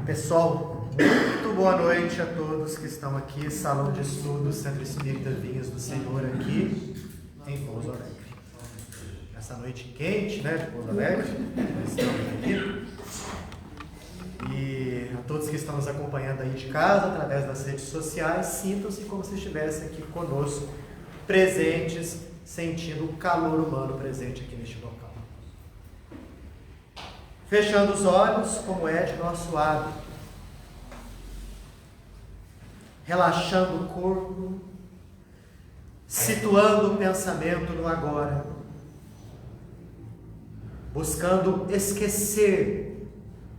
Pessoal, muito boa noite a todos que estão aqui, Salão de Estudos, Centro Espírita Vinhas do Senhor, aqui em Pouso Alegre. Essa noite quente, né, de Pouso Alegre, nós estamos aqui. E a todos que estão nos acompanhando aí de casa, através das redes sociais, sintam-se como se estivessem aqui conosco, presentes, sentindo o calor humano presente aqui neste local. Fechando os olhos, como é de nosso hábito, relaxando o corpo, situando o pensamento no agora, buscando esquecer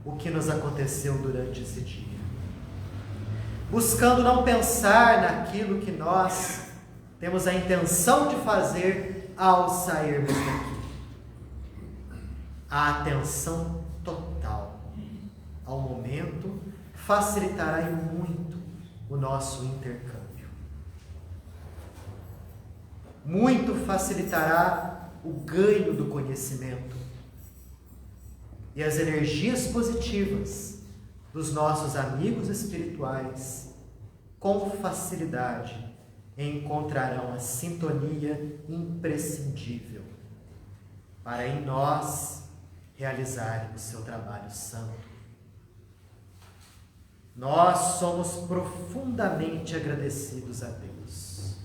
o que nos aconteceu durante esse dia, buscando não pensar naquilo que nós temos a intenção de fazer ao sairmos daqui. A atenção total ao momento facilitará e muito o nosso intercâmbio. Muito facilitará o ganho do conhecimento e as energias positivas dos nossos amigos espirituais com facilidade encontrarão a sintonia imprescindível para em nós realizarem o seu trabalho santo. Nós somos profundamente agradecidos a Deus.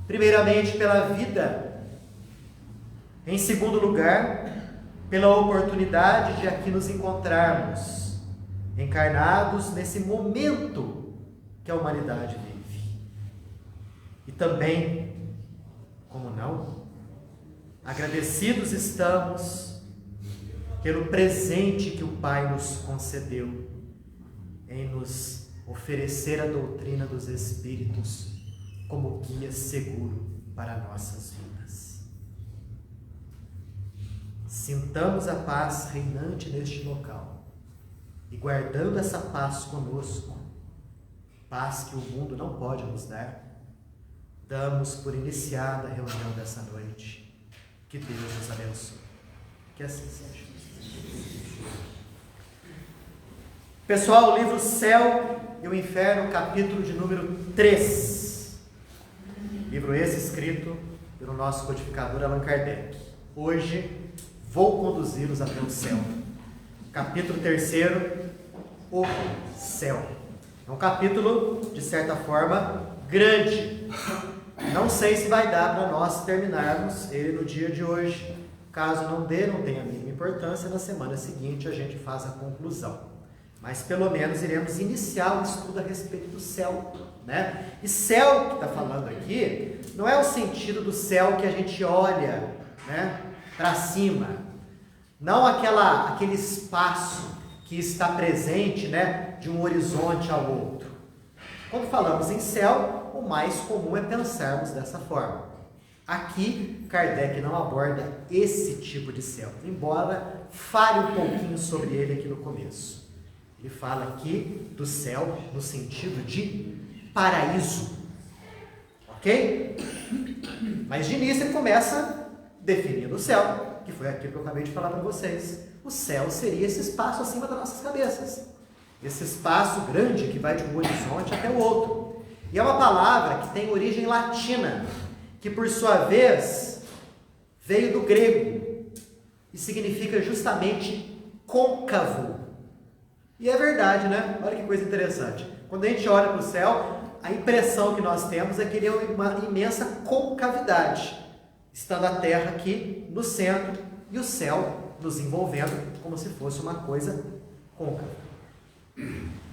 Primeiramente pela vida, em segundo lugar, pela oportunidade de aqui nos encontrarmos, encarnados nesse momento que a humanidade vive. E também, como não, agradecidos estamos pelo presente que o Pai nos concedeu em nos oferecer a doutrina dos Espíritos como guia seguro para nossas vidas. Sintamos a paz reinante neste local e guardando essa paz conosco, paz que o mundo não pode nos dar, damos por iniciada a reunião dessa noite. Que Deus nos abençoe. Que assim seja. Pessoal, o livro Céu e o Inferno, capítulo de número 3. Livro esse escrito pelo nosso codificador Allan Kardec. Hoje vou conduzi-los até o céu. Capítulo 3, o céu. É um capítulo, de certa forma, grande. Não sei se vai dar para nós terminarmos ele no dia de hoje. Caso não dê, não tenha a mínima importância, na semana seguinte a gente faz a conclusão. Mas pelo menos iremos iniciar o estudo a respeito do céu, né? E céu que está falando aqui, não é o sentido do céu que a gente olha, né, para cima. Não aquele espaço que está presente, né, de um horizonte ao outro. Quando falamos em céu, o mais comum é pensarmos dessa forma. Aqui, Kardec não aborda esse tipo de céu, embora fale um pouquinho sobre ele aqui no começo. Ele fala aqui do céu no sentido de paraíso, ok? Mas de início ele começa definindo o céu, que foi aquilo que eu acabei de falar para vocês. O céu seria esse espaço acima das nossas cabeças, esse espaço grande que vai de um horizonte até o outro. E é uma palavra que tem origem latina, que por sua vez veio do grego e significa justamente côncavo. E é verdade, né? Olha que coisa interessante. Quando a gente olha para o céu, a impressão que nós temos é que ele é uma imensa concavidade, estando a Terra aqui no centro e o céu nos envolvendo como se fosse uma coisa côncava.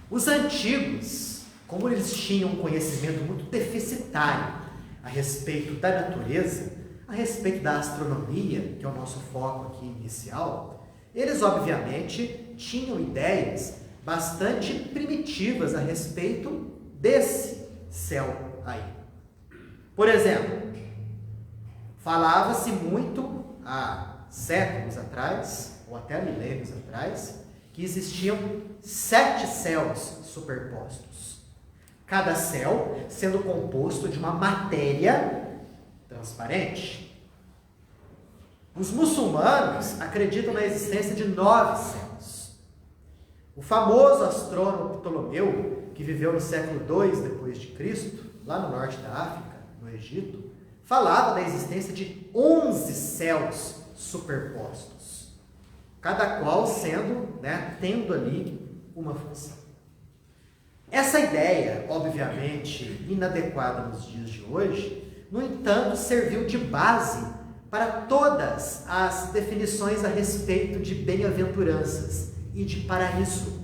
Os antigos, como eles tinham um conhecimento muito deficitário a respeito da natureza, a respeito da astronomia, que é o nosso foco aqui inicial, eles obviamente tinham ideias bastante primitivas a respeito desse céu aí. Por exemplo, falava-se muito há séculos atrás, ou até milênios atrás, que existiam 7 céus superpostos. Cada céu sendo composto de uma matéria transparente. Os muçulmanos acreditam na existência de 9 céus. O O famoso astrônomo Ptolomeu, que viveu no século II depois de Cristo, lá no norte da África, no Egito, falava da existência de 11 céus superpostos, cada qual tendo ali uma função. Essa ideia, obviamente, inadequada nos dias de hoje, no entanto, serviu de base para todas as definições a respeito de bem-aventuranças e de paraíso.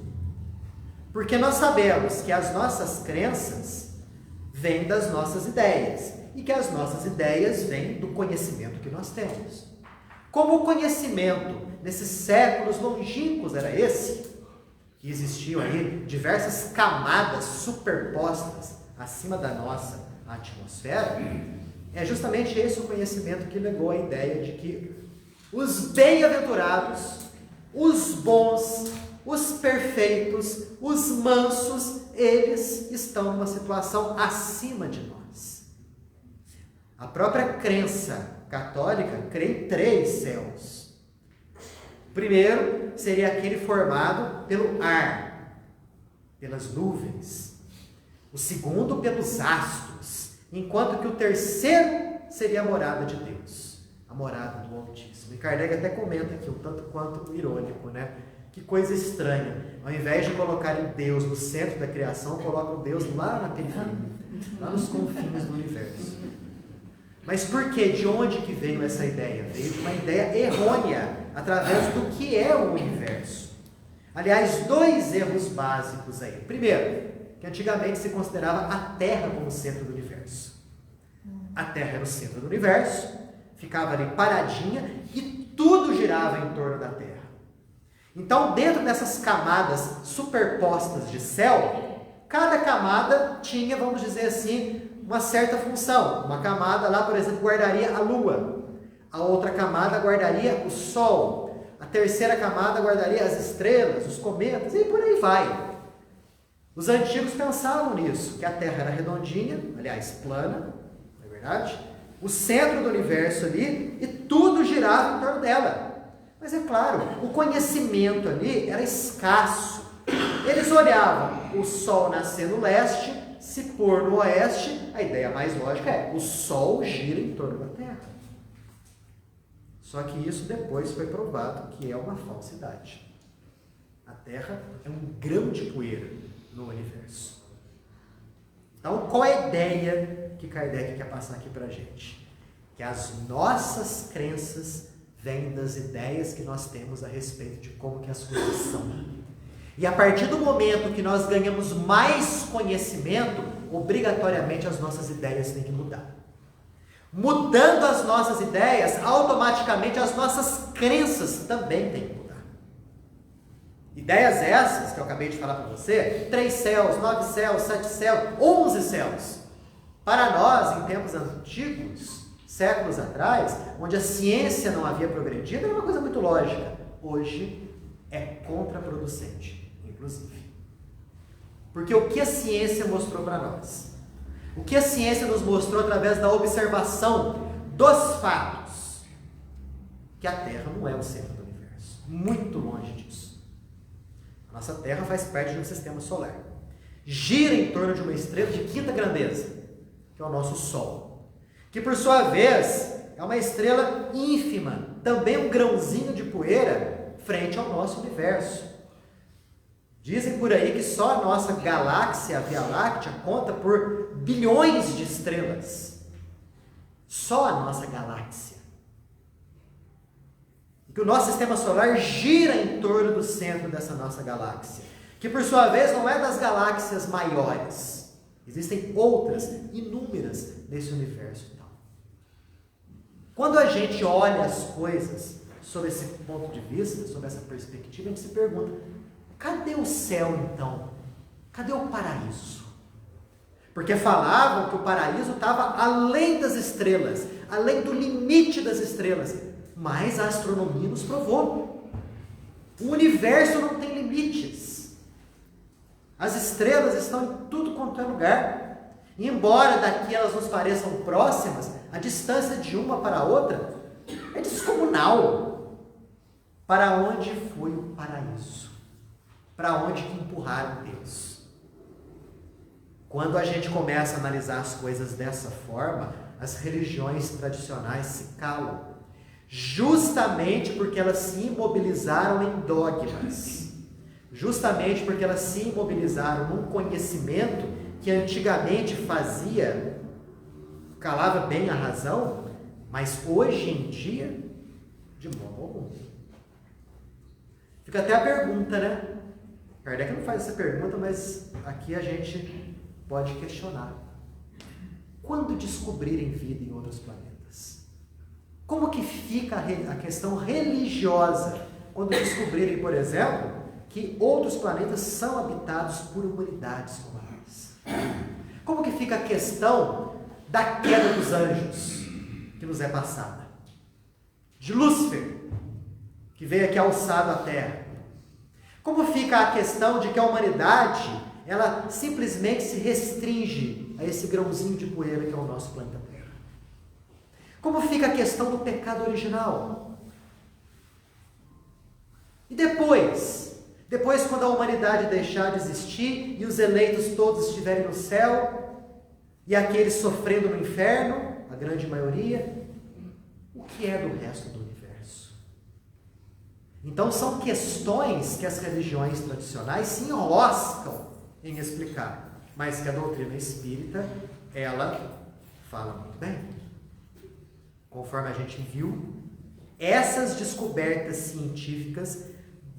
Porque nós sabemos que as nossas crenças vêm das nossas ideias, e que as nossas ideias vêm do conhecimento que nós temos. Como o conhecimento nesses séculos longínquos era esse, que existiam aí diversas camadas superpostas acima da nossa atmosfera, é justamente esse o conhecimento que levou à ideia de que os bem-aventurados, os bons, os perfeitos, os mansos, eles estão numa situação acima de nós. A própria crença católica crê em 3 céus. O primeiro seria aquele formado pelo ar, pelas nuvens. O segundo pelos astros, enquanto que o terceiro seria a morada de Deus, a morada do Altíssimo. E Kardec até comenta aqui, um tanto quanto irônico, né? Que coisa estranha. Ao invés de colocarem Deus no centro da criação, colocam Deus lá na periferia, lá nos confins do universo. Mas por quê? De onde que veio essa ideia? Veio de uma ideia errônea, através do que é o universo. Aliás, 2 erros básicos aí. Primeiro, que antigamente se considerava a Terra como centro do universo. A Terra era o centro do universo, ficava ali paradinha e tudo girava em torno da Terra. Então, dentro dessas camadas superpostas de céu, cada camada tinha, vamos dizer assim, uma certa função. Uma camada lá, por exemplo, guardaria a Lua. A outra camada guardaria o Sol. A terceira camada guardaria as estrelas, os cometas, e por aí vai. Os antigos pensavam nisso, que a Terra era redondinha, aliás, plana, não é verdade? O centro do universo ali, e tudo girava em torno dela. Mas é claro, o conhecimento ali era escasso. Eles olhavam o Sol nascer no leste, se pôr no oeste, a ideia mais lógica é, o Sol gira em torno da Terra. Só que isso depois foi provado que é uma falsidade. A Terra é um grão de poeira no universo. Então, qual é a ideia que Kardec quer passar aqui para a gente? Que as nossas crenças vêm das ideias que nós temos a respeito de como que as coisas são. E a partir do momento que nós ganhamos mais conhecimento, obrigatoriamente as nossas ideias têm que mudar. Mudando as nossas ideias, automaticamente as nossas crenças também têm que mudar. Ideias essas que eu acabei de falar para você, 3 céus, 9 céus, 7 céus, 11 céus. Para nós, em tempos antigos, séculos atrás, onde a ciência não havia progredido, era uma coisa muito lógica. Hoje é contraproducente, inclusive. Porque o que a ciência mostrou para nós? O que a ciência nos mostrou através da observação dos fatos? Que a Terra não é o centro do universo. Muito longe disso. A nossa Terra faz parte de um sistema solar. Gira em torno de uma estrela de 5ª grandeza, que é o nosso Sol. Que por sua vez é uma estrela ínfima, também um grãozinho de poeira frente ao nosso universo. Dizem por aí que só a nossa galáxia, a Via Láctea, conta por bilhões de estrelas. Só a nossa galáxia. E que o nosso sistema solar gira em torno do centro dessa nossa galáxia, que por sua vez não é das galáxias maiores. Existem outras, inúmeras, nesse universo. Então, quando a gente olha as coisas sob esse ponto de vista, sob essa perspectiva, a gente se pergunta: cadê o céu então? Cadê o paraíso? Porque falavam que o paraíso estava além das estrelas, além do limite das estrelas. Mas a astronomia nos provou. O universo não tem limites. As estrelas estão em tudo quanto é lugar. E embora daqui elas nos pareçam próximas, a distância de uma para a outra é descomunal. Para onde foi o paraíso? para onde que empurraram Deus. Quando a gente começa a analisar as coisas dessa forma, as religiões tradicionais se calam, justamente porque elas se imobilizaram em dogmas, justamente porque elas se imobilizaram num conhecimento que antigamente calava bem a razão, mas hoje em dia, de modo algum. Fica até a pergunta, né? Kardec não faz essa pergunta, mas aqui a gente pode questionar. Quando descobrirem vida em outros planetas? Como que fica a questão religiosa quando descobrirem, por exemplo, que outros planetas são habitados por humanidades como nós? Como que fica a questão da queda dos anjos que nos é passada? De Lúcifer, que veio aqui alçado à Terra. Como fica a questão de que a humanidade, ela simplesmente se restringe a esse grãozinho de poeira que é o nosso planeta Terra? Como fica a questão do pecado original? E depois quando a humanidade deixar de existir e os eleitos todos estiverem no céu e aqueles sofrendo no inferno, a grande maioria, o que é do resto do universo? Então são questões que as religiões tradicionais se enroscam em explicar, mas que a doutrina espírita, ela fala muito bem. Conforme a gente viu, essas descobertas científicas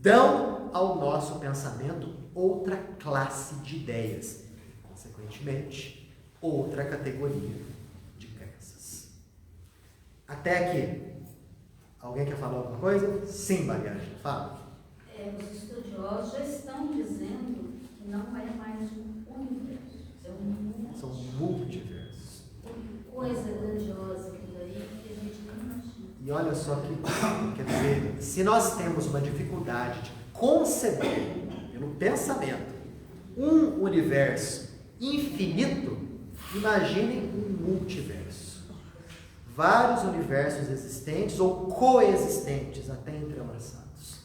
dão ao nosso pensamento outra classe de ideias, consequentemente, outra categoria de crenças. Até aqui. Alguém quer falar alguma coisa? Sim, Mariana, fala. Os estudiosos já estão dizendo que não é mais um universo, é um multiverso. São multiversos. Coisa grandiosa aquilo aí que a gente não imagina. E olha só que, quer dizer, se nós temos uma dificuldade de conceber, pelo pensamento, um universo infinito, imaginem um multiverso. Vários universos existentes ou coexistentes, até entrelaçados.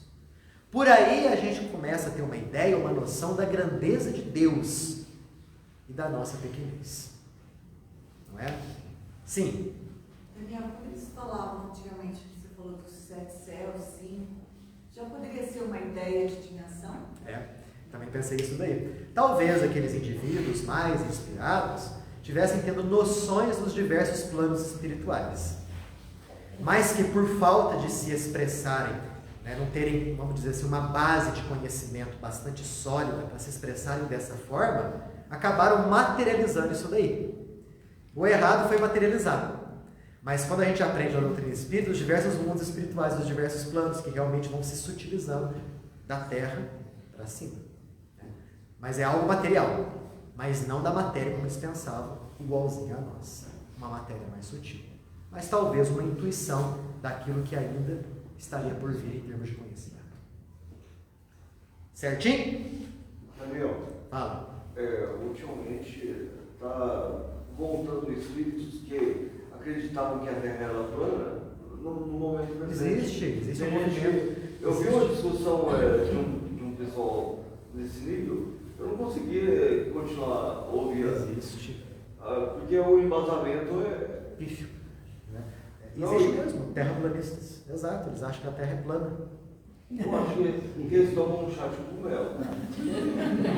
Por aí a gente começa a ter uma ideia, uma noção da grandeza de Deus e da nossa pequenez. Não é? Sim. Daniel, quando eles falavam antigamente, que você falou dos 7 céus, 5, já poderia ser uma ideia de dimensão? Também pensei isso daí. Talvez aqueles indivíduos mais inspirados tivessem tendo noções dos diversos planos espirituais, mas que por falta de se expressarem, não terem, vamos dizer assim, uma base de conhecimento bastante sólida para se expressarem dessa forma, acabaram materializando isso daí. O errado foi materializado. Mas quando a gente aprende a doutrina espírita, os diversos mundos espirituais, os diversos planos que realmente vão se sutilizando da Terra para cima. Mas é algo material, mas não da matéria como eles pensavam, igualzinha a nossa. Uma matéria mais sutil. Mas talvez uma intuição daquilo que ainda estaria por vir em termos de conhecimento. Certinho? Daniel, Fala. Ultimamente está voltando espíritos que acreditavam que a Terra era plana no momento presente. Existe um movimento. Eu vi uma discussão de um pessoal nesse nível, eu não consegui continuar ouvindo. Existe. Porque o embasamento é pífio. Existe mesmo, terraplanistas. Exato, eles acham que a Terra é plana. Eu acho que eles tomam um chá de cogumelo.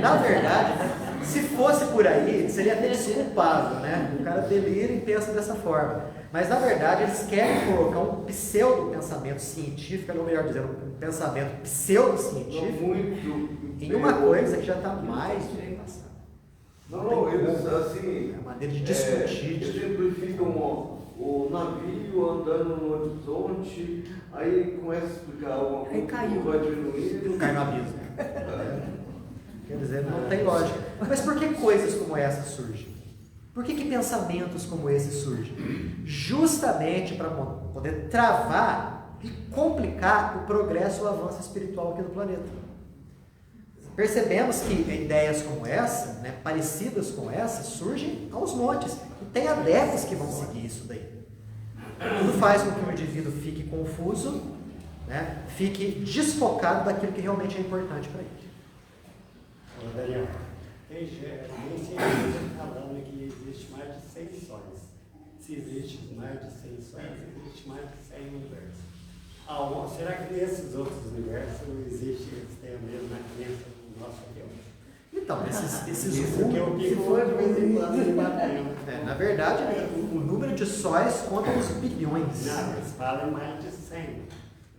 Na verdade, se fosse por aí, seria até desculpável, né? O cara delira e pensa dessa forma. Mas, na verdade, eles querem colocar um pseudo-pensamento científico, ou melhor dizendo, um pensamento pseudo-científico em uma coisa que já está mais do que passada. Não, eles, assim... É a maneira de discutir. Eles simplificam o navio andando no horizonte, aí começa a explicar alguma coisa, caiu. Vai diminuindo. Cai no abismo. Quer dizer, não tem lógica. Mas por que coisas como essa surgem? Por que pensamentos como esse surgem? Justamente para poder travar e complicar o progresso e o avanço espiritual aqui do planeta. Percebemos que ideias como essa, parecidas com essa, surgem aos montes. E tem adeptos que vão seguir isso daí. Tudo faz com que o indivíduo fique confuso, fique desfocado daquilo que realmente é importante para ele. Daniel, tem cientista falando que existe mais de 100 sóis. Se existe mais de 100 sóis, existe mais de 100 universos. Será que nesses outros universos eles têm a mesma crença do nosso Deus? Então, esses Isso que eu fico de vez em quando me batendo. na verdade, o número de sóis conta os bilhões. Não, eles falam mais de 100.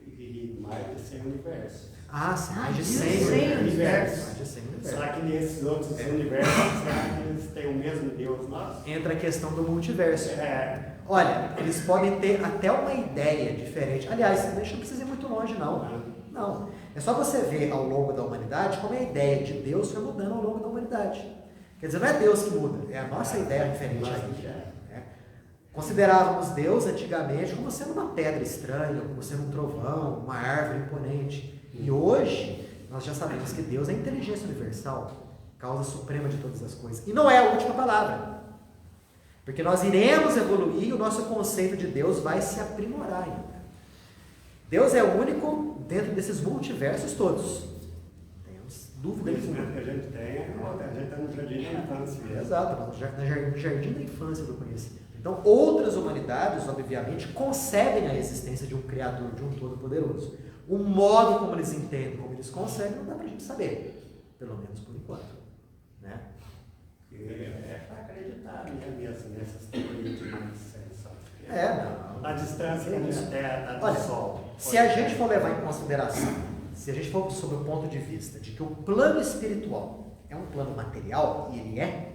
E mais de 100 universos. Ah, sim, mais de 100 universos. Mais de 100 universos. Será que nesses outros universos, será que eles têm o mesmo Deus nosso? Entra a questão do multiverso. É. Olha, eles podem ter até uma ideia diferente. Aliás, não precisa ir muito longe, não. Não. É só você ver ao longo da humanidade como a ideia de Deus foi mudando ao longo da humanidade. Quer dizer, não é Deus que muda, é a nossa ideia diferente aí. Considerávamos Deus antigamente como sendo uma pedra estranha, como sendo um trovão, uma árvore imponente. E hoje, nós já sabemos que Deus é a inteligência universal, causa suprema de todas as coisas. E não é a última palavra. Porque nós iremos evoluir e o nosso conceito de Deus vai se aprimorar ainda. Deus é o único dentro desses multiversos todos. Temos dúvida O conhecimento que a gente tem, a gente está no jardim da infância mesmo. Exato, no jardim da infância do conhecimento. Então, outras humanidades, obviamente, concebem a existência de um Criador, de um Todo-Poderoso. O modo como eles entendem, como eles concebem, não dá para a gente saber. Pelo menos por enquanto. Né? É para acreditar mesmo nessas teorias de mais sensação. Não. A distância da Terra, do Sol. Se a gente for levar em consideração, se a gente for sob o ponto de vista de que o plano espiritual é um plano material, e ele é,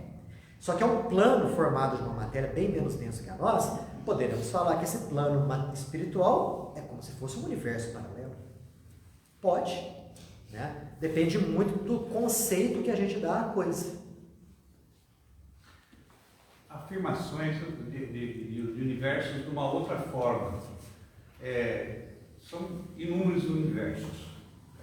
só que é um plano formado de uma matéria bem menos densa que a nossa, poderemos falar que esse plano espiritual é como se fosse um universo paralelo. Pode, né? Depende muito do conceito que a gente dá à coisa. Afirmações de universos de uma outra forma. São inúmeros universos.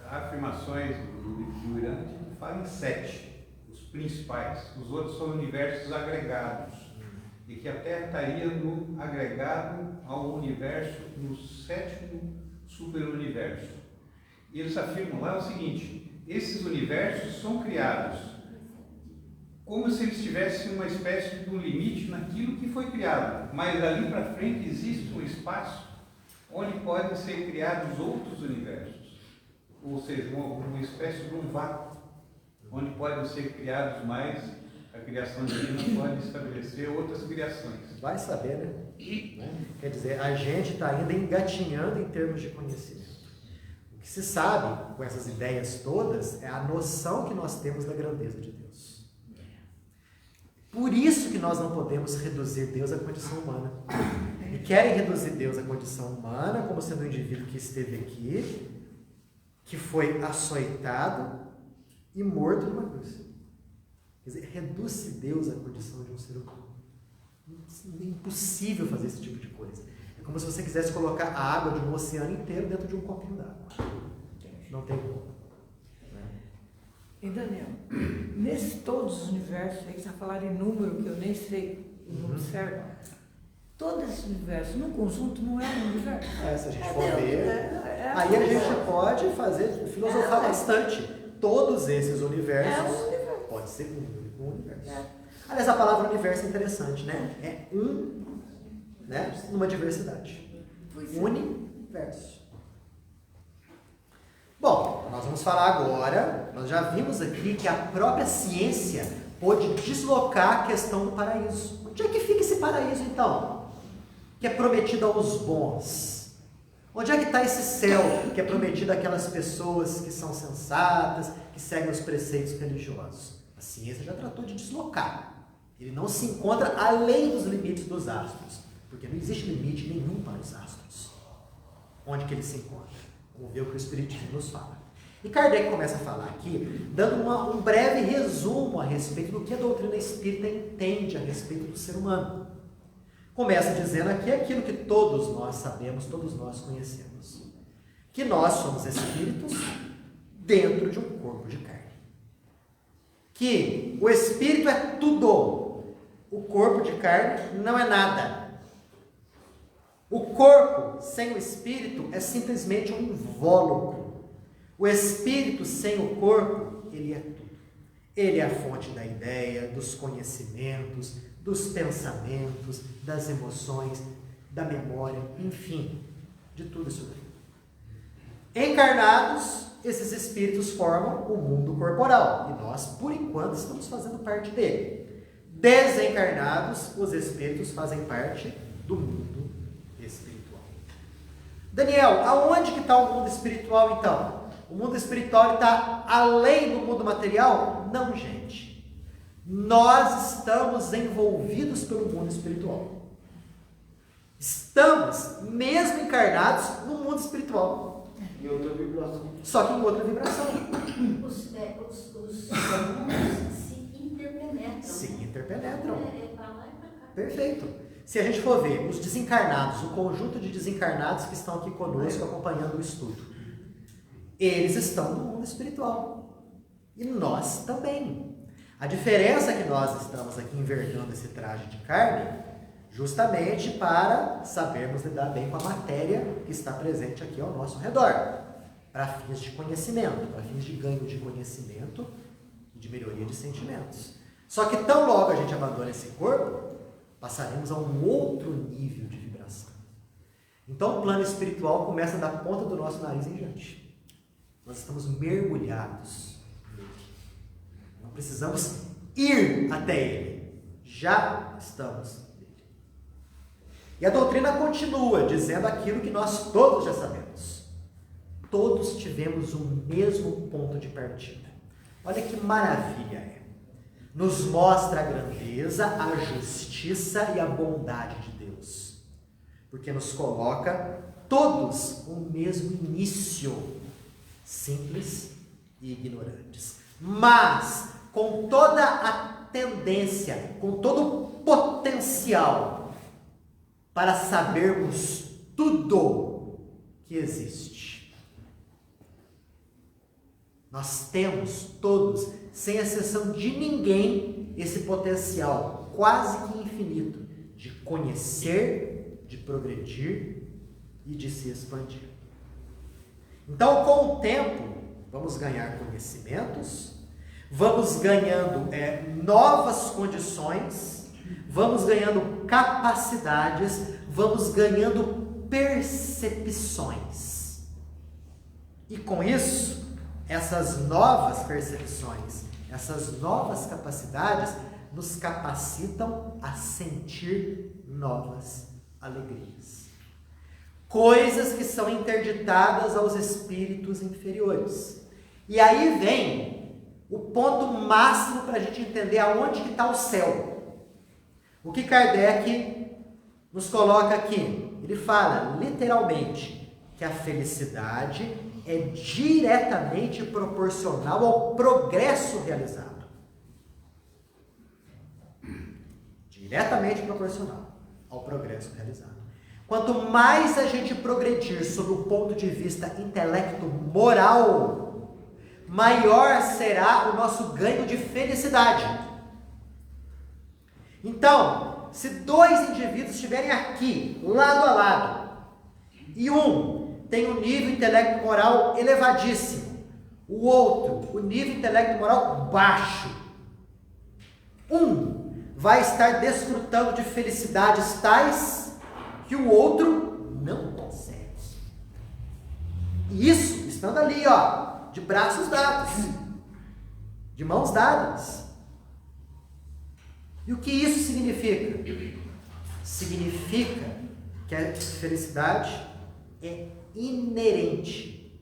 Há afirmações do Irã que falam em 7, os principais. Os outros são universos agregados. E que a Terra estaria no agregado ao universo, no 7º superuniverso. E eles afirmam lá o seguinte: esses universos são criados como se eles tivessem uma espécie de um limite naquilo que foi criado, mas dali para frente existe um espaço onde podem ser criados outros universos, ou seja, uma espécie de um vácuo, onde podem ser criados mais, a criação divina pode estabelecer outras criações. Vai saber, né? Quer dizer, a gente está ainda engatinhando em termos de conhecimento. O que se sabe com essas ideias todas é a noção que nós temos da grandeza de Deus. Por isso que nós não podemos reduzir Deus à condição humana. E querem reduzir Deus à condição humana como sendo um indivíduo que esteve aqui, que foi açoitado e morto numa cruz. Quer dizer, reduz-se Deus à condição de um ser humano. É impossível fazer esse tipo de coisa. É como se você quisesse colocar a água de um oceano inteiro dentro de um copinho d'água. Não tem como. E Daniel, nesses todos os universos, aí que você falar em número, que eu nem sei o número certo, todos esses universos, no conjunto, não é um universo. Se a gente for ver, aí a gente pode filosofar bastante. Todos esses universos pode ser um universo. Aliás, a palavra universo é interessante, né? É né? Numa diversidade. Universo. Bom, nós vamos falar agora, nós já vimos aqui que a própria ciência pôde deslocar a questão do paraíso. Onde é que fica esse paraíso, então? Que é prometido aos bons. Onde é que está esse céu que é prometido àquelas pessoas que são sensatas, que seguem os preceitos religiosos? A ciência já tratou de deslocar. Ele não se encontra além dos limites dos astros, porque não existe limite nenhum para os astros. Onde que ele se encontra? Vamos ver o que o Espiritismo nos fala. E Kardec começa a falar aqui, dando um breve resumo a respeito do que a doutrina espírita entende a respeito do ser humano. Começa dizendo aqui aquilo que todos nós sabemos, todos nós conhecemos. Que nós somos espíritos dentro de um corpo de carne. Que o espírito é tudo, o corpo de carne não é nada. O corpo sem o espírito é simplesmente um invólucro. O espírito sem o corpo, ele é tudo. Ele é a fonte da ideia, dos conhecimentos, dos pensamentos, das emoções, da memória, enfim, de tudo isso daí. Encarnados, esses espíritos formam o mundo corporal e nós, por enquanto, estamos fazendo parte dele. Desencarnados, os espíritos fazem parte do mundo espiritual. Daniel, aonde que está o mundo espiritual então? O mundo espiritual está além do mundo material? Não, gente. Nós estamos envolvidos pelo mundo espiritual. Estamos, mesmo encarnados, no mundo espiritual. Em outra vibração. Só que em outra vibração. Os mundos se interpenetram. Se né? interpenetram. É para lá e para cá. Perfeito. Se a gente for ver os desencarnados, o conjunto de desencarnados que estão aqui conosco acompanhando o estudo, eles estão no mundo espiritual. E nós também. A diferença é que nós estamos aqui envergando esse traje de carne justamente para sabermos lidar bem com a matéria que está presente aqui ao nosso redor, para fins de conhecimento, para fins de ganho de conhecimento e de melhoria de sentimentos. Só que tão logo a gente abandona esse corpo, passaremos a um outro nível de vibração. Então o plano espiritual começa da ponta do nosso nariz em diante. Nós estamos mergulhados nele. Não precisamos ir até ele. Já estamos nele. E a doutrina continua dizendo aquilo que nós todos já sabemos. Todos tivemos o mesmo ponto de partida. Olha que maravilha é. Nos mostra a grandeza, a justiça e a bondade de Deus. Porque nos coloca todos o mesmo início. Simples e ignorantes, mas com toda a tendência, com todo o potencial para sabermos tudo que existe. Nós temos todos, sem exceção de ninguém, esse potencial quase que infinito de conhecer, de progredir e de se expandir. Então, com o tempo, vamos ganhar conhecimentos, vamos ganhando novas condições, vamos ganhando capacidades, vamos ganhando percepções. E com isso, essas novas percepções, essas novas capacidades nos capacitam a sentir novas alegrias. Coisas que são interditadas aos espíritos inferiores. E aí vem o ponto máximo para a gente entender aonde que está o céu. O que Kardec nos coloca aqui? Ele fala, literalmente, que a felicidade é diretamente proporcional ao progresso realizado. Diretamente proporcional ao progresso realizado. Quanto mais a gente progredir sob o ponto de vista intelecto-moral, maior será o nosso ganho de felicidade. Então, se dois indivíduos estiverem aqui, lado a lado, e um tem um nível intelecto-moral elevadíssimo, o outro, o nível intelecto-moral baixo, um vai estar desfrutando de felicidades tais que o outro não consegue. E isso, estando ali, de braços dados, de mãos dadas. E o que isso significa? Significa que a felicidade é inerente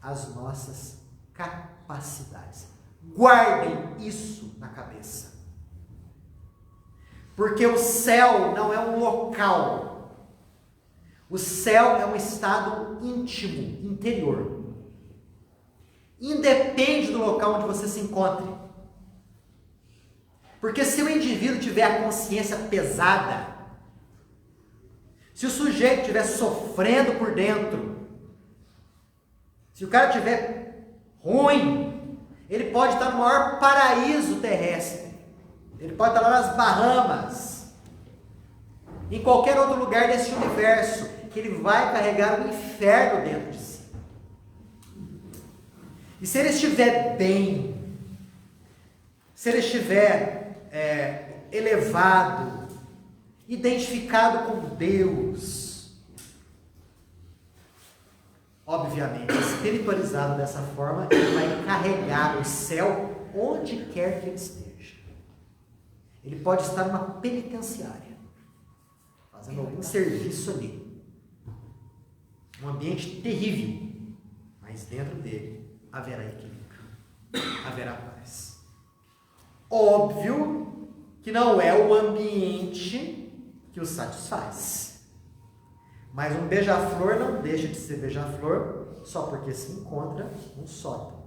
às nossas capacidades. Guardem isso na cabeça. Porque o céu não é um local. O céu é um estado íntimo, interior. Independe do local onde você se encontre. Porque se o indivíduo tiver a consciência pesada, se o sujeito estiver sofrendo por dentro, se o cara estiver ruim, ele pode estar no maior paraíso terrestre. Ele pode estar lá nas Bahamas, em qualquer outro lugar desse universo, que ele vai carregar um inferno dentro de si. E se ele estiver bem, se ele estiver elevado, identificado com Deus, obviamente, espiritualizado dessa forma, ele vai carregar o céu onde quer que ele esteja. Ele pode estar numa penitenciária, fazendo algum serviço ali. Um ambiente terrível, mas dentro dele haverá equilíbrio, haverá paz. Óbvio que não é o ambiente que o satisfaz. Mas um beija-flor não deixa de ser beija-flor só porque se encontra um sótão.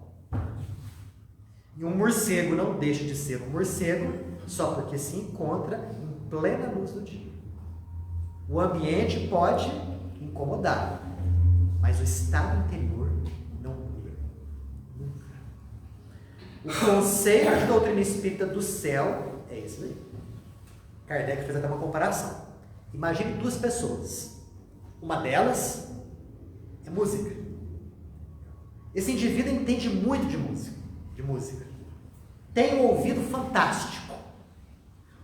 E um morcego não deixa de ser um morcego só porque se encontra em plena luz do dia. O ambiente pode incomodar, mas o estado interior não muda. Nunca. O conceito de doutrina espírita do céu é esse daí. Kardec fez até uma comparação. Imagine duas pessoas. Uma delas é música. Esse indivíduo entende muito de música. Tem um ouvido fantástico.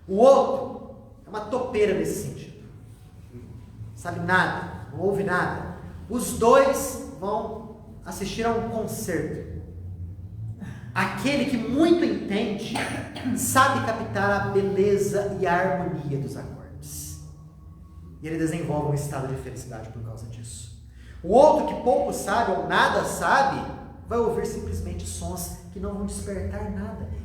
O outro é uma topeira nesse sentido. Sabe nada, não ouve nada. Os dois vão assistir a um concerto. Aquele que muito entende sabe captar a beleza e a harmonia dos acordes. E ele desenvolve um estado de felicidade por causa disso. O outro que pouco sabe ou nada sabe, vai ouvir simplesmente sons que não vão despertar nada nele.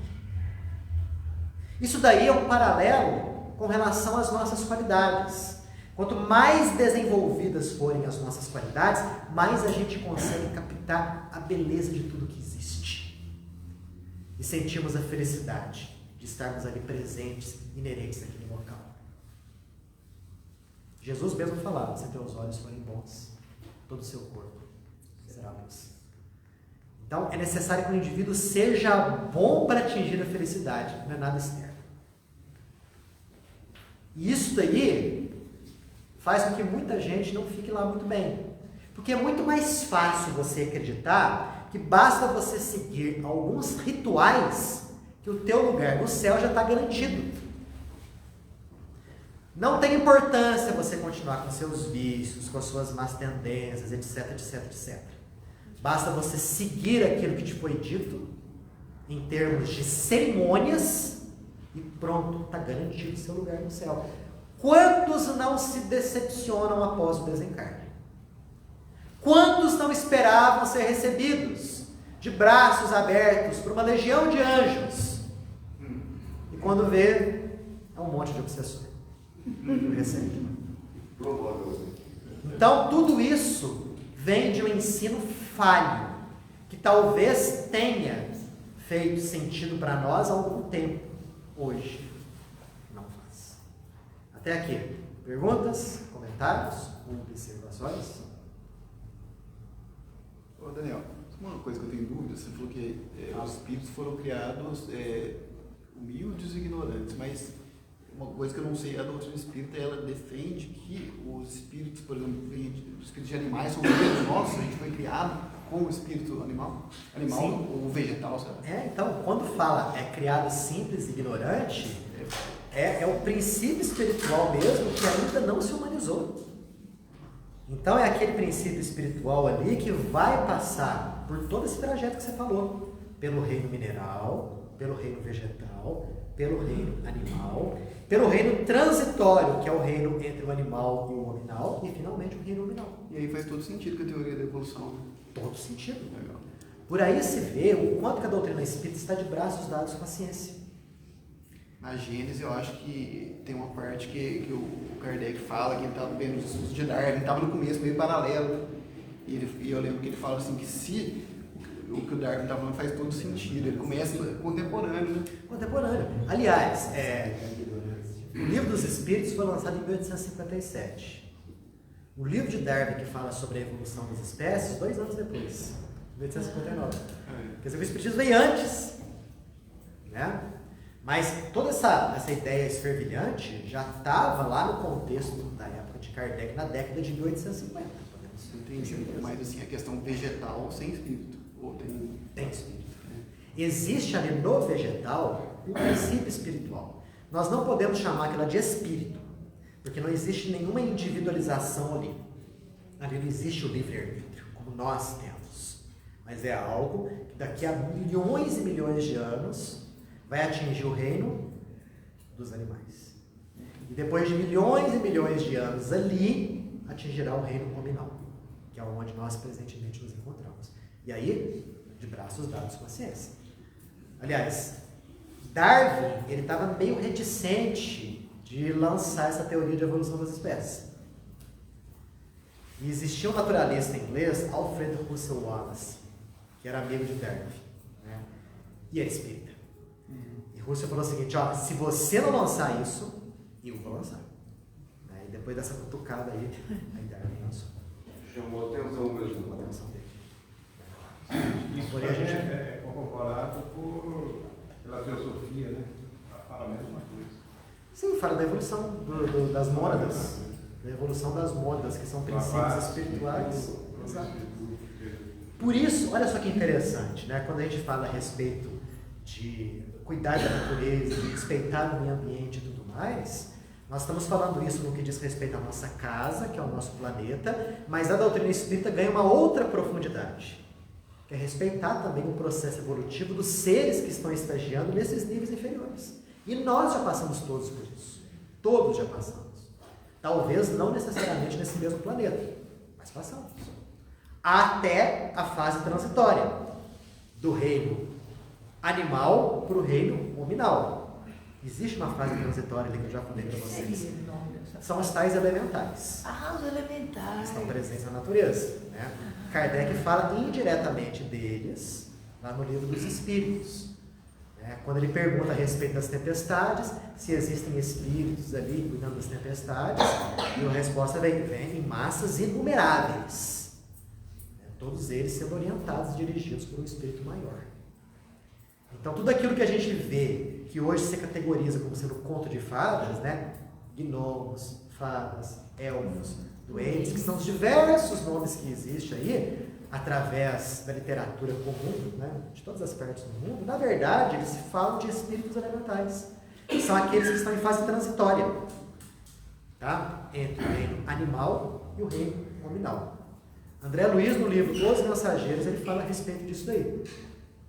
Isso daí é um paralelo com relação às nossas qualidades. Quanto mais desenvolvidas forem as nossas qualidades, mais a gente consegue captar a beleza de tudo que existe. E sentimos a felicidade de estarmos ali presentes, inerentes àquele local. Jesus mesmo falava, se teus olhos forem bons, todo o seu corpo será luz. Então, é necessário que o indivíduo seja bom para atingir a felicidade, não é nada externo. E isso daí faz com que muita gente não fique lá muito bem. Porque é muito mais fácil você acreditar que basta você seguir alguns rituais que o teu lugar no céu já está garantido. Não tem importância você continuar com seus vícios, com as suas más tendências, etc, etc, etc. Basta você seguir aquilo que te foi dito em termos de cerimônias e pronto, está garantido o seu lugar no céu. Quantos não se decepcionam após o desencarne? Quantos não esperavam ser recebidos de braços abertos por uma legião de anjos? E quando vê, é um monte de obsessor que o recebe. Então, tudo isso vem de um ensino falho, que talvez tenha feito sentido para nós há algum tempo. Hoje, não faz. Até aqui. Perguntas, comentários, observações? Ô Daniel, uma coisa que eu tenho dúvida, você falou que os espíritos foram criados humildes e ignorantes, mas uma coisa que eu não sei, a doutrina espírita, ela defende que os espíritos, por exemplo, os espíritos de animais são os nossos, a gente foi criado com o espírito animal ou vegetal, sabe? Então, quando fala criado simples e ignorante, é o princípio espiritual mesmo que ainda não se humanizou. Então, é aquele princípio espiritual ali que vai passar por todo esse trajeto que você falou, pelo reino mineral, pelo reino vegetal, pelo reino animal, pelo reino transitório, que é o reino entre o animal e o nominal, e finalmente o reino nominal. E aí faz todo sentido com a teoria da evolução. Todo sentido. Legal. Por aí se vê o quanto que a doutrina espírita está de braços dados com a ciência. Na Gênesis, eu acho que tem uma parte que o Kardec fala que ele estava vendo os estudos de Darwin, estava no começo, meio paralelo. E eu lembro que ele fala assim, que se o que o Darwin estava falando faz todo sentido, ele começa contemporâneo, né? Contemporâneo. Aliás, o Livro dos Espíritos foi lançado em 1857. O livro de Darwin, que fala sobre a evolução das espécies, 2 anos depois, 1859. Quer dizer, o Espiritismo veio antes, né? Mas toda essa ideia esfervilhante já estava lá no contexto da época de Kardec, na década de 1850. Entendi. Mas assim, a questão vegetal sem espírito. Ou tem espírito. existe ali no vegetal um princípio espiritual. Nós não podemos chamar aquilo de espírito, porque não existe nenhuma individualização ali. Ali não existe o livre-arbítrio, como nós temos. Mas é algo que daqui a milhões e milhões de anos vai atingir o reino dos animais. E depois de milhões e milhões de anos ali, atingirá o reino nominal, que é onde nós presentemente nos encontramos. E aí, de braços dados com a ciência. Aliás, Darwin, ele estava meio reticente de lançar essa teoria de evolução das espécies. E existia um naturalista inglês, Alfred Russel Wallace, que era amigo de Darwin, né? E era espírita. E Russell falou o seguinte, ó, se você não lançar isso, eu vou lançar. E depois dessa cutucada aí Darwin lançou. Chamou atenção mesmo. Chamou a atenção dele. Isso Porém, a gente... é corroborado pela teosofia, né? Fala a mesma coisa. Sim, fala da evolução das mônadas. Da evolução das mônadas, que são princípios espirituais. Exato. Por isso, olha só que interessante, né? Quando a gente fala a respeito de cuidar da natureza, de respeitar o meio ambiente e tudo mais, nós estamos falando isso no que diz respeito à nossa casa, que é o nosso planeta, mas a doutrina espírita ganha uma outra profundidade, que é respeitar também o processo evolutivo dos seres que estão estagiando nesses níveis inferiores. E nós já passamos todos por isso. Todos já passamos. Talvez não necessariamente nesse mesmo planeta, mas passamos. Até a fase transitória do reino animal para o reino nominal. Existe uma fase transitória ali que eu já falei para vocês. São os tais elementais. Os elementais. Estão presentes na natureza, né? Kardec fala indiretamente deles lá no livro dos Espíritos, né? Quando ele pergunta a respeito das tempestades, se existem espíritos ali cuidando das tempestades, e a resposta vem em massas inumeráveis, né? Todos eles sendo orientados e dirigidos por um espírito maior. Então tudo aquilo que a gente vê, que hoje se categoriza como sendo conto de fadas, né? Gnomos, fadas, elfos, duendes, que são os diversos nomes que existem aí, através da literatura comum, né, de todas as partes do mundo, na verdade, eles se falam de espíritos elementais, que são aqueles que estão em fase transitória, tá? Entre o reino animal e o reino nominal. André Luiz, no livro Os Mensageiros, ele fala a respeito disso daí.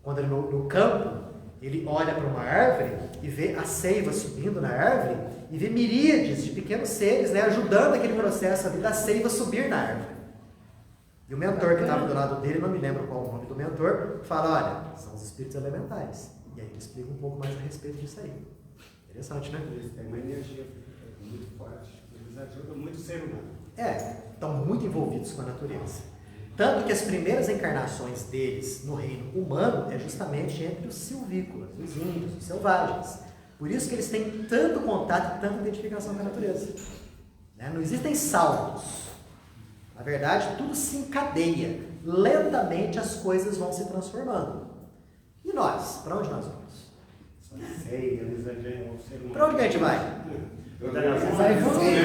Quando ele no campo, ele olha para uma árvore e vê a seiva subindo na árvore e vê miríades de pequenos seres, né, ajudando aquele processo ali da seiva subir na árvore. E o mentor que estava do lado dele, não me lembro qual o nome do mentor, fala, olha, são os espíritos elementais. E aí ele explica um pouco mais a respeito disso aí. Interessante, né? Eles têm uma energia muito forte. Eles ajudam muito o ser humano. Estão muito envolvidos com a natureza. Tanto que as primeiras encarnações deles no reino humano é justamente entre os silvícolas, os índios, os selvagens. Por isso que eles têm tanto contato e tanta identificação com a natureza. Né? Não existem saltos. Na verdade, tudo se encadeia. Lentamente as coisas vão se transformando. E nós? Para onde nós vamos? Só sei, eles ajudam o ser humano. Para onde que a gente vai? Vai evoluir.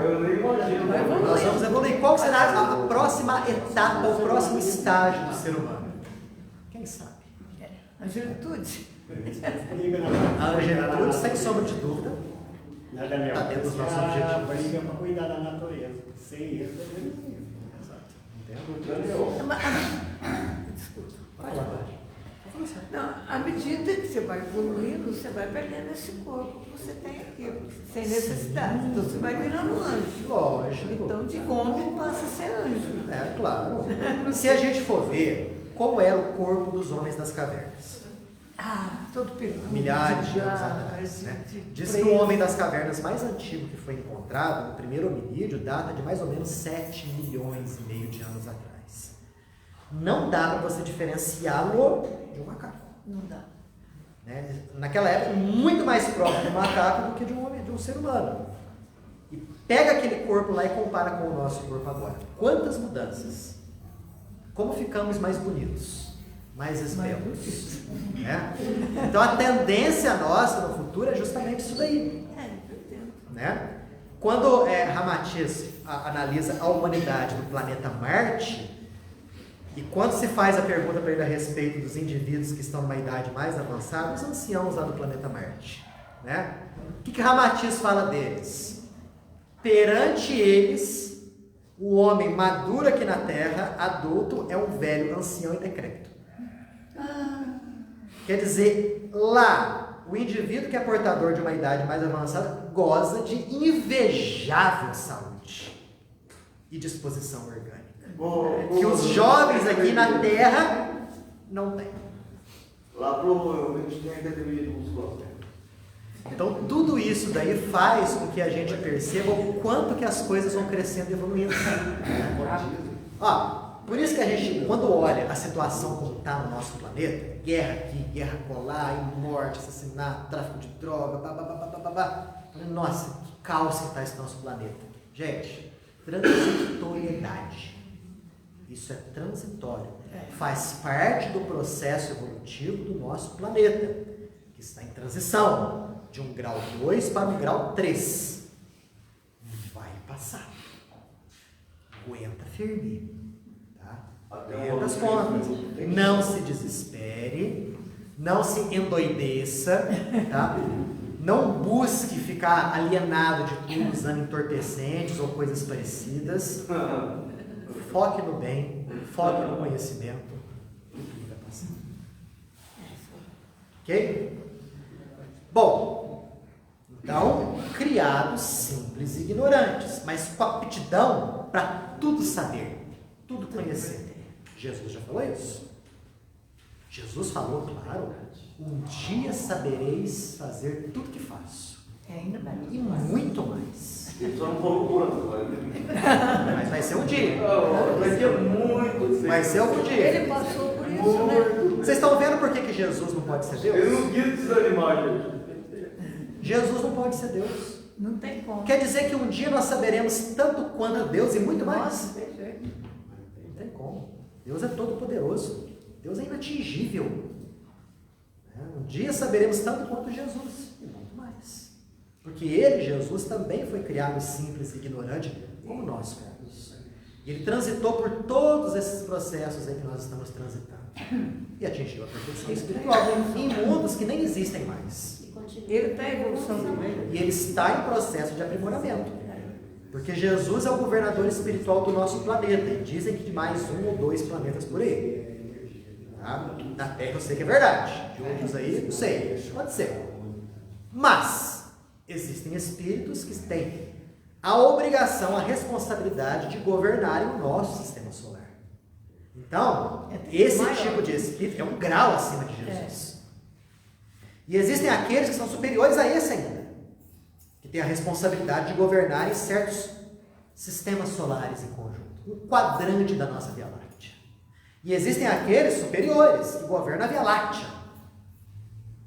Eu nem imagino. Nós vamos evoluir. Qual será a próxima etapa, o próximo estágio do ser humano? Quem sabe? A juventude. A angelitude, sem sombra de dúvida, Nada melhor. Está dentro dos nossos A objetivos. briga para cuidar da natureza. Sem isso, a gente não vive. entendo? Desculpa. Vai lá, vai. Não, à medida que você vai evoluindo, você vai perdendo esse corpo que você tem aqui, sem necessidade. Então você vai virando anjo. Lógico. Então de homem passa a ser anjo. É, claro. Se a gente for ver, como era o corpo dos homens das cavernas? Todo peludo. Milhares de anos atrás. Né? Diz que o homem das cavernas mais antigo que foi encontrado, no primeiro hominídeo, data de mais ou menos 7 milhões e meio de anos atrás. Não dá para você diferenciá-lo de um macaco. Não dá. Né? Naquela época, muito mais próximo do macaco do que de um homem, de um ser humano. E pega aquele corpo lá e compara com o nosso corpo agora. Quantas mudanças? Como ficamos mais bonitos? Mais esbelos? Né? Então a tendência nossa no futuro é justamente isso daí. Né? Quando Ramatiz analisa a humanidade do planeta Marte, E quando se faz a pergunta para ele a respeito dos indivíduos que estão numa idade mais avançada, os anciãos lá do planeta Marte, né? O que Ramatiz fala deles? Perante eles, o homem maduro aqui na Terra, adulto, é um velho, ancião e decrépito. Quer dizer, lá, o indivíduo que é portador de uma idade mais avançada goza de invejável saúde e disposição orgânica. Que os jovens aqui na Terra não têm. Lá provavelmente tem academia de musculação. Então, tudo isso daí faz com que a gente perceba o quanto que as coisas vão crescendo e evoluindo. Ó, por isso que a gente, quando olha a situação como está no nosso planeta, guerra aqui, guerra colar, morte, assassinato, tráfico de droga, nossa, que caos que está esse nosso planeta. Gente, transitoriedade. Isso é transitório. Faz parte do processo evolutivo do nosso planeta, que está em transição de um grau 2 para um grau 3. Vai passar. Aguenta firme. Tá? Aguenta as pontas. Não se desespere. Não se endoideça. Tá? Não busque ficar alienado de tudo usando entorpecentes ou coisas parecidas. Foque no bem, foque no conhecimento. Tudo vai passar. Ok? Bom, então, criados simples e ignorantes, mas com aptidão para tudo saber, tudo conhecer. Jesus já falou isso? Jesus falou, claro, um dia sabereis fazer tudo que faço. Ainda mais. E muito mais. Ele só não falou quanto, Mas vai ser um dia. vai ser muito. Vai ser algum dia. Ele passou por isso, né? Vocês estão vendo por que Jesus não pode ser Deus? Ele não quis desanimar, gente. Jesus não pode ser Deus. Não tem como. Quer dizer que um dia nós saberemos tanto quanto Deus e muito mais? Nossa, tem jeito. Não tem como. Deus é todo poderoso. Deus é inatingível. Um dia saberemos tanto quanto Jesus e muito mais. Porque ele, Jesus, também foi criado simples e ignorante, como nós fomos. E ele transitou por todos esses processos aí que nós estamos transitando. E atingiu a perfeição espiritual em mundos que nem existem mais. Ele está em evolução também. E ele está em processo de aprimoramento. Porque Jesus é o governador espiritual do nosso planeta. E dizem que de mais 1 ou 2 planetas por aí. Tá? Na Terra eu sei que é verdade. De outros aí, não sei. Pode ser. Mas existem espíritos que têm a obrigação, a responsabilidade de governarem o nosso sistema solar. Então, esse tipo de espírito é um grau acima de Jesus. E existem aqueles que são superiores a esse ainda, que têm a responsabilidade de governarem certos sistemas solares em conjunto, um quadrante da nossa Via Láctea. E existem aqueles superiores que governam a Via Láctea.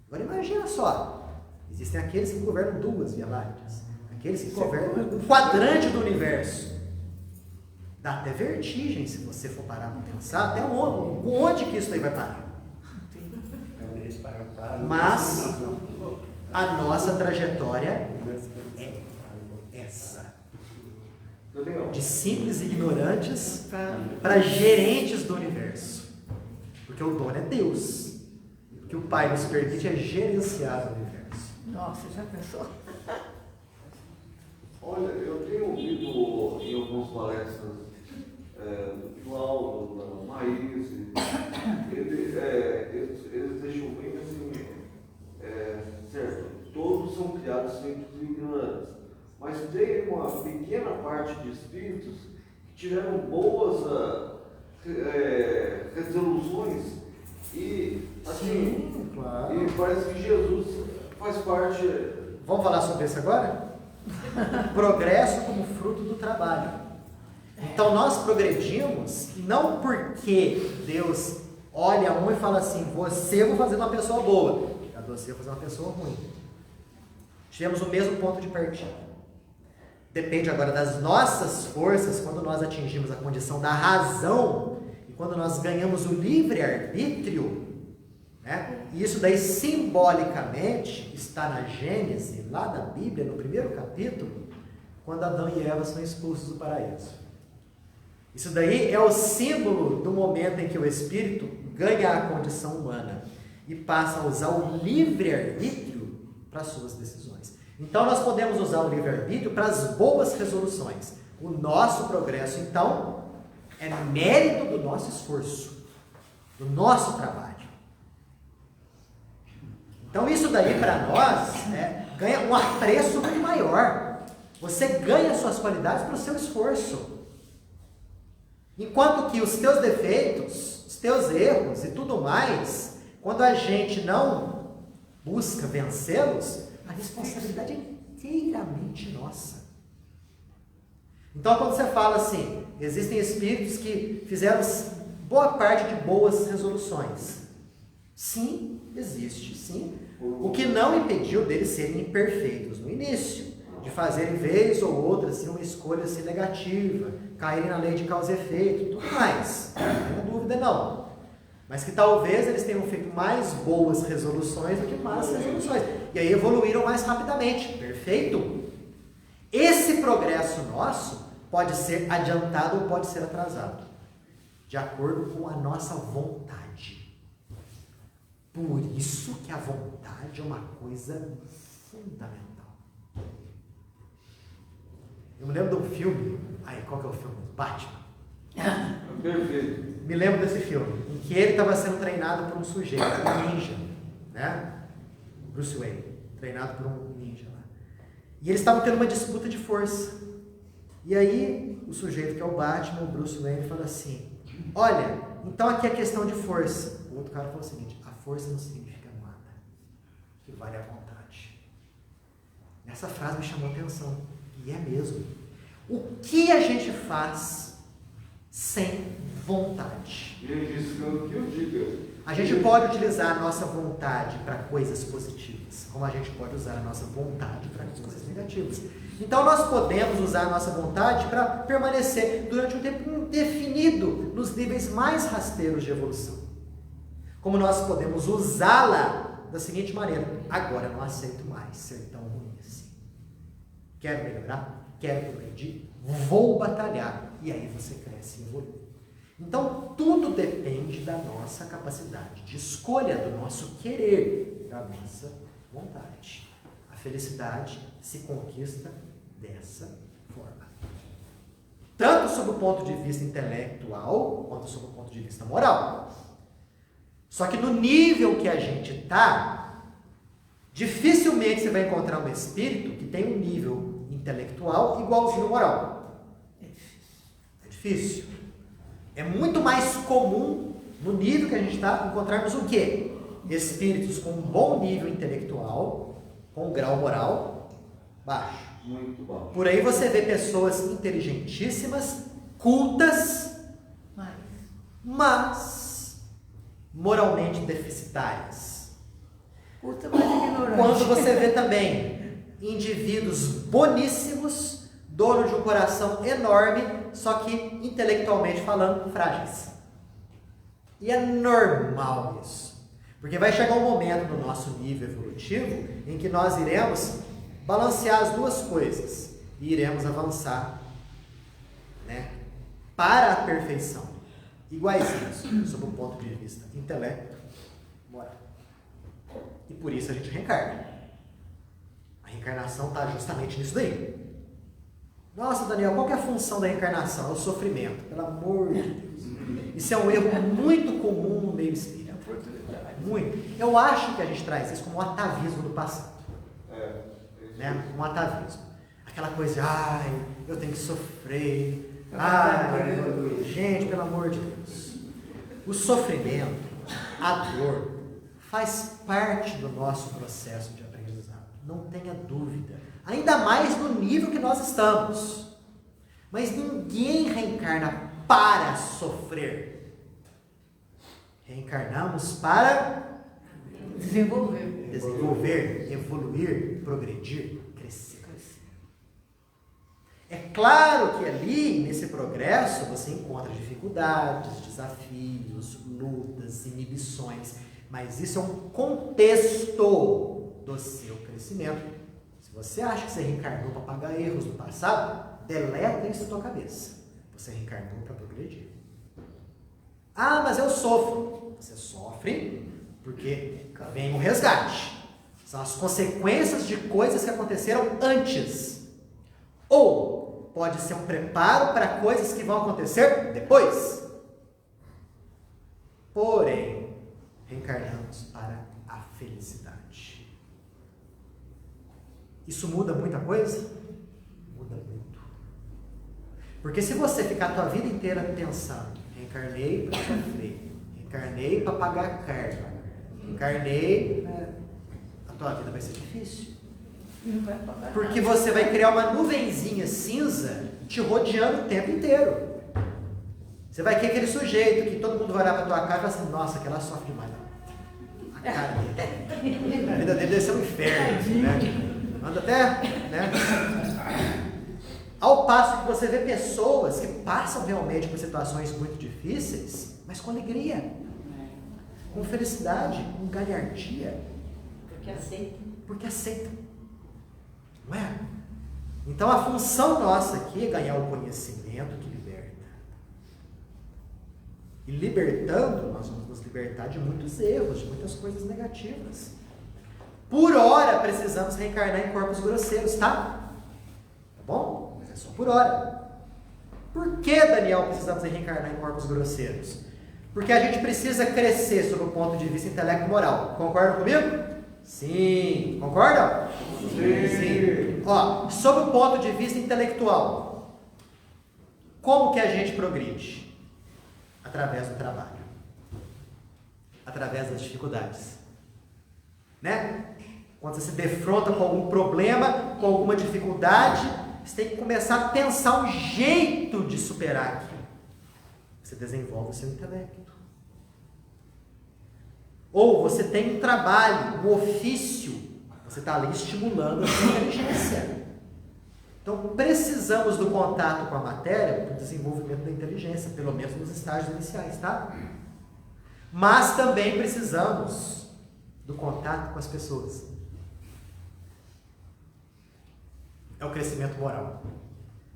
Agora imagina só, existem aqueles que governam 2 Via Lácteas, aqueles que governam o quadrante do universo. Dá até vertigem se você for parar para pensar, até onde que isso aí vai parar. Mas a nossa trajetória é essa. De simples ignorantes para gerentes do universo. Porque o dono é Deus. O que o Pai nos permite é gerenciar o universo. Nossa, já pensou? Olha, eu tenho ouvido em algumas palestras do Cláudio, da Maíse, eles deixam bem assim, certo, todos são criados simples e ignorantes, mas tem uma pequena parte de espíritos que tiveram boas resoluções e, assim, sim, claro. E parece que Jesus faz parte... Vamos falar sobre isso agora? Progresso como fruto do trabalho. Então nós progredimos não porque Deus olha um e fala assim, você eu vou fazer uma pessoa boa, você eu vou fazer uma pessoa ruim. Tivemos o mesmo ponto de partida. Depende agora das nossas forças, quando nós atingimos a condição da razão e quando nós ganhamos o livre-arbítrio, né? E isso daí simbolicamente está na Gênesis, lá da Bíblia, no primeiro capítulo, quando Adão e Eva são expulsos do paraíso. Isso daí é o símbolo do momento em que o espírito ganha a condição humana e passa a usar o livre-arbítrio para suas decisões. Então nós podemos usar o livre-arbítrio para as boas resoluções. O nosso progresso, então, é mérito do nosso esforço, do nosso trabalho. Então isso daí para nós ganha um apreço muito maior. Você ganha suas qualidades pelo seu esforço. Enquanto que os teus defeitos, os teus erros e tudo mais, quando a gente não busca vencê-los, a responsabilidade é inteiramente nossa. Então quando você fala assim, existem espíritos que fizeram boa parte de boas resoluções. Sim, existe, sim. O que não impediu deles serem imperfeitos no início, de fazerem vez ou outra assim, uma escolha assim, negativa, caírem na lei de causa e efeito, tudo mais. Não tem dúvida não. Mas que talvez eles tenham feito mais boas resoluções do que más resoluções. E aí evoluíram mais rapidamente. Perfeito? Esse progresso nosso pode ser adiantado ou pode ser atrasado, de acordo com a nossa vontade. Por isso que a vontade é uma coisa fundamental. Eu me lembro de um filme, qual que é o filme? Batman. Perfeito. Me lembro desse filme, em que ele estava sendo treinado por um sujeito, um ninja, né? Bruce Wayne, treinado por um ninja lá. E eles estavam tendo uma disputa de força. E aí, o sujeito que é o Batman, o Bruce Wayne, fala assim, olha, então aqui é questão de força. O outro cara falou o seguinte, a força não significa nada, o que vale é a vontade. Essa frase me chamou a atenção, e é mesmo. O que a gente faz sem vontade? E ele disse que eu diga. A gente pode utilizar a nossa vontade para coisas positivas, como a gente pode usar a nossa vontade para coisas negativas. Então nós podemos usar a nossa vontade para permanecer durante um tempo indefinido nos níveis mais rasteiros de evolução. Como nós podemos usá-la da seguinte maneira, agora eu não aceito mais ser tão ruim assim. Quero melhorar, quero progredir, vou batalhar. E aí você cresce e evolui. Então, tudo depende da nossa capacidade de escolha, do nosso querer, da nossa vontade. A felicidade se conquista dessa forma. Tanto sob o ponto de vista intelectual, quanto sob o ponto de vista moral. Só que no nível que a gente está, dificilmente você vai encontrar um espírito que tem um nível intelectual igualzinho ao moral. É difícil. É muito mais comum, no nível que a gente está, encontrarmos o quê? Espíritos com um bom nível intelectual, com um grau moral baixo. Muito bom. Por aí você vê pessoas inteligentíssimas, cultas, mas moralmente deficitárias. Culta, mas ignorante. Quando você vê também indivíduos boníssimos, dono de um coração enorme, só que intelectualmente falando, frágeis. E é normal isso. Porque vai chegar um momento no nosso nível evolutivo em que nós iremos balancear as duas coisas e iremos avançar, né, para a perfeição. Iguaizinhos, sob o ponto de vista intelecto, moral. E por isso a gente reencarna. A reencarnação está justamente nisso daí. Nossa, Daniel, qual que é a função da reencarnação? É o sofrimento. Pelo amor de Deus. Isso é um erro muito comum no meio espírita. Muito. Eu acho que a gente traz isso como um atavismo do passado. Né? Um atavismo. Aquela coisa de, eu tenho que sofrer. Gente, pelo amor de Deus. O sofrimento, a dor, faz parte do nosso processo de aprendizado. Não tenha dúvida. Ainda mais no nível que nós estamos. Mas ninguém reencarna para sofrer. Reencarnamos para desenvolver, evoluir, progredir, crescer. É claro que ali, nesse progresso, você encontra dificuldades, desafios, lutas, inibições. Mas isso é um contexto do seu crescimento. Se você acha que você reencarnou para pagar erros do passado, deleta isso da tua cabeça. Você reencarnou para progredir. Ah, mas eu sofro. Você sofre porque vem um resgate. São as consequências de coisas que aconteceram antes. Ou pode ser um preparo para coisas que vão acontecer depois. Porém, reencarnamos para a felicidade. Isso muda muita coisa? Muda muito. Porque se você ficar a tua vida inteira pensando, reencarnei para sofrer, reencarnei para pagar karma, reencarnei, a tua vida vai ser difícil. Porque você vai criar uma nuvenzinha cinza te rodeando o tempo inteiro. Você vai ter aquele sujeito que todo mundo vai olhar para tua cara e falar assim, nossa, aquela sofre demais. A cara dele. A vida dele deve ser um inferno, né? Anda até, né? Ao passo que você vê pessoas que passam realmente por situações muito difíceis, mas com alegria, com felicidade, com galhardia. Porque aceitam. Não é? Então a função nossa aqui é ganhar o conhecimento que liberta. E libertando, nós vamos nos libertar de muitos erros, de muitas coisas negativas. Por hora precisamos reencarnar em corpos grosseiros, tá? Tá bom? Mas é só por hora. Por que, Daniel, precisamos reencarnar em corpos grosseiros? Porque a gente precisa crescer sob o ponto de vista intelecto-moral. Concordam comigo? Sim. Concordam? Sim. Ó, sob o ponto de vista intelectual, como que a gente progride? Através do trabalho. Através das dificuldades. Né? Quando você se defronta com algum problema, com alguma dificuldade, você tem que começar a pensar um jeito de superar aquilo. Você desenvolve o seu intelecto. Ou você tem um trabalho, um ofício, você está ali estimulando a sua inteligência. Então, precisamos do contato com a matéria para o desenvolvimento da inteligência, pelo menos nos estágios iniciais, tá? Mas também precisamos do contato com as pessoas. É o crescimento moral.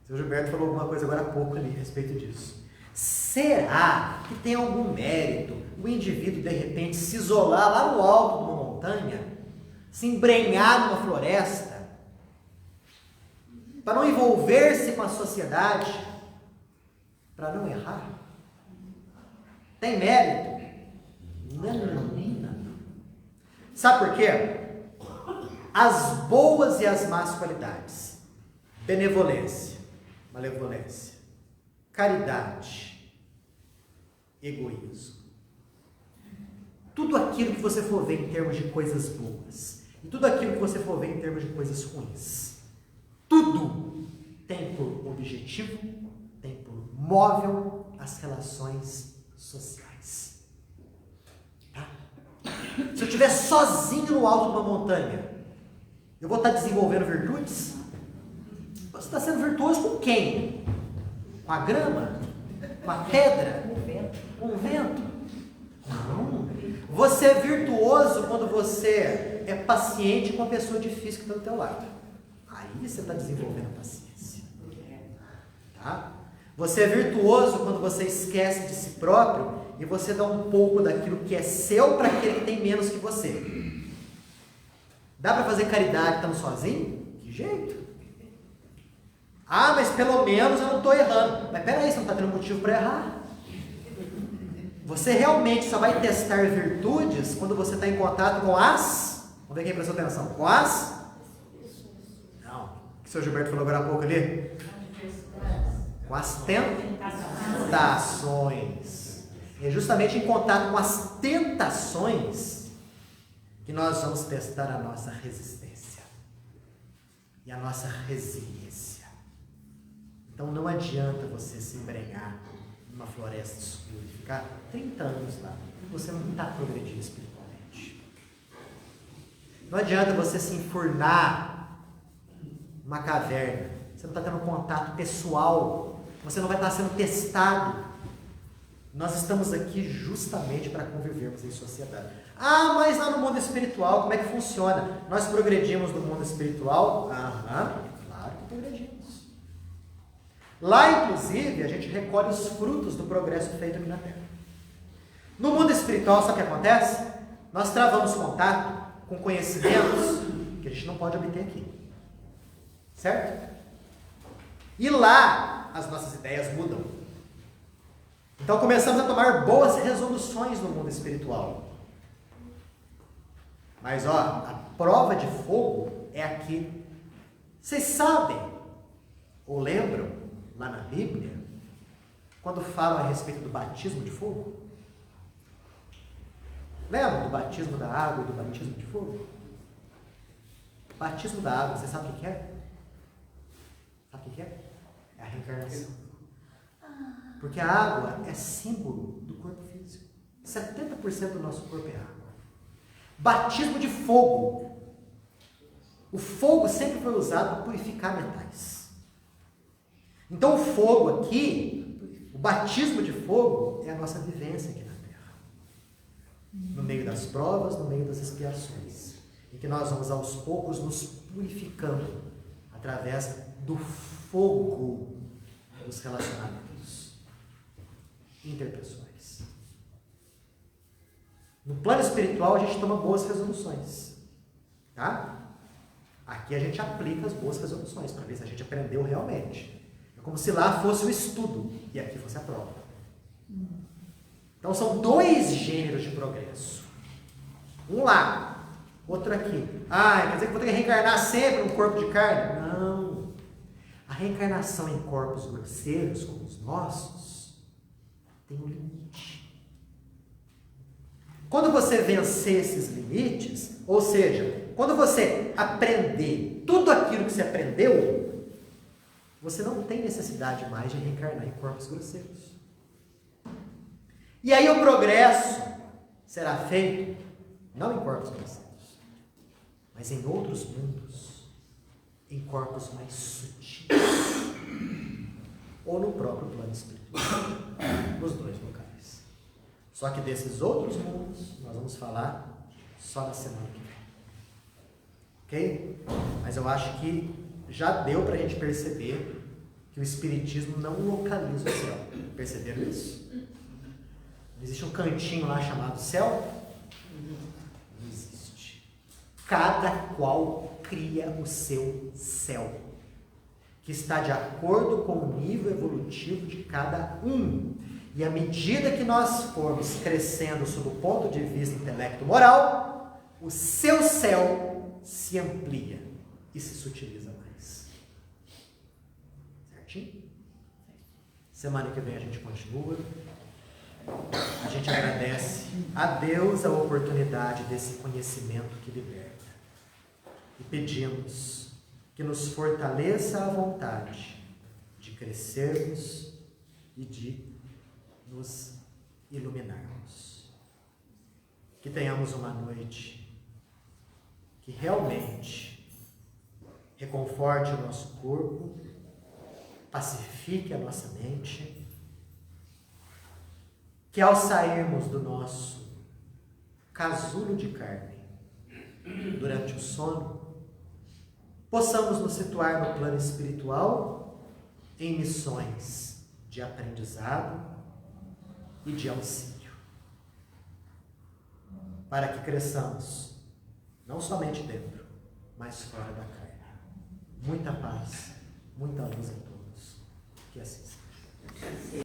O seu Gilberto falou alguma coisa agora há pouco ali a respeito disso. Será que tem algum mérito o indivíduo de repente se isolar lá no alto de uma montanha, se embrenhar numa floresta, para não envolver-se com a sociedade, para não errar? Tem mérito? Não. Sabe por quê? As boas e as más qualidades, benevolência, malevolência, caridade, egoísmo, tudo aquilo que você for ver em termos de coisas boas e tudo aquilo que você for ver em termos de coisas ruins, tudo tem por objetivo, tem por móvel as relações sociais. Tá? Se eu estiver sozinho no alto de uma montanha, eu vou estar desenvolvendo virtudes? Você está sendo virtuoso com quem? Com a grama? Com a pedra? Com o vento? Não. Você é virtuoso quando você é paciente com a pessoa difícil que está do teu lado. Aí você está desenvolvendo a paciência. Tá? Você é virtuoso quando você esquece de si próprio e você dá um pouco daquilo que é seu para aquele que tem menos que você. Dá para fazer caridade estando sozinho? Que jeito? Ah, mas pelo menos eu não estou errando. Mas peraí, você não está tendo motivo para errar. Você realmente só vai testar virtudes quando você está em contato com as... Vamos ver quem prestou atenção. Com as... Não. O que o seu Gilberto falou agora há pouco ali? Com as tentações. É justamente em contato com as tentações que nós vamos testar a nossa resistência e a nossa resiliência. Então não adianta você se embrenhar numa floresta escura e ficar 30 anos lá, e você não está progredindo espiritualmente. Não adianta você se enfurnar numa caverna, você não está tendo contato pessoal, você não vai estar sendo testado. Nós estamos aqui justamente para convivermos em sociedade. Ah, mas lá no mundo espiritual, como é que funciona? Nós progredimos no mundo espiritual? Aham, claro que progredimos. Lá, inclusive, a gente recolhe os frutos do progresso feito aqui na Terra. No mundo espiritual, sabe o que acontece? Nós travamos contato com conhecimentos que a gente não pode obter aqui. Certo? E lá, as nossas ideias mudam. Então começamos a tomar boas resoluções no mundo espiritual. Mas a prova de fogo é aqui. Vocês sabem, ou lembram, lá na Bíblia, quando falam a respeito do batismo de fogo? Lembram do batismo da água e do batismo de fogo? O batismo da água, você sabe o que é? Sabe o que é? É a reencarnação. Porque a água é símbolo do corpo físico. 70% do nosso corpo é água. Batismo de fogo. O fogo sempre foi usado para purificar metais. Então o fogo aqui, o batismo de fogo, é a nossa vivência aqui na Terra. No meio das provas, no meio das expiações. Em que nós vamos aos poucos nos purificando através do fogo dos relacionamentos interpessoais. No plano espiritual, a gente toma boas resoluções. Tá? Aqui a gente aplica as boas resoluções para ver se a gente aprendeu realmente. É como se lá fosse o estudo e aqui fosse a prova. Então são dois gêneros de progresso. Um lá, outro aqui. Quer dizer que vou ter que reencarnar sempre num corpo de carne? Não. A reencarnação em corpos grosseiros como os nossos tem um limite. Quando você vencer esses limites, ou seja, quando você aprender tudo aquilo que você aprendeu, você não tem necessidade mais de reencarnar em corpos grosseiros. E aí o progresso será feito não em corpos grosseiros, mas em outros mundos, em corpos mais sutis, ou no próprio plano espiritual, nos dois locais. Só que desses outros mundos, nós vamos falar só na semana que vem. Ok? Mas eu acho que já deu para a gente perceber que o Espiritismo não localiza o céu. Perceberam isso? Não existe um cantinho lá chamado céu? Não existe. Cada qual cria o seu céu, que está de acordo com o nível evolutivo de cada um. E à medida que nós formos crescendo sob o ponto de vista intelecto-moral, o seu céu se amplia e se sutiliza mais. Certinho? Semana que vem a gente continua. A gente agradece a Deus a oportunidade desse conhecimento que liberta. E pedimos que nos fortaleça a vontade de crescermos e de nos iluminarmos. Que tenhamos uma noite que realmente reconforte o nosso corpo, pacifique a nossa mente, que ao sairmos do nosso casulo de carne durante o sono, possamos nos situar no plano espiritual em missões de aprendizado e de auxílio, para que cresçamos, não somente dentro, mas fora da carne. Muita paz, muita luz a todos. Que assim seja.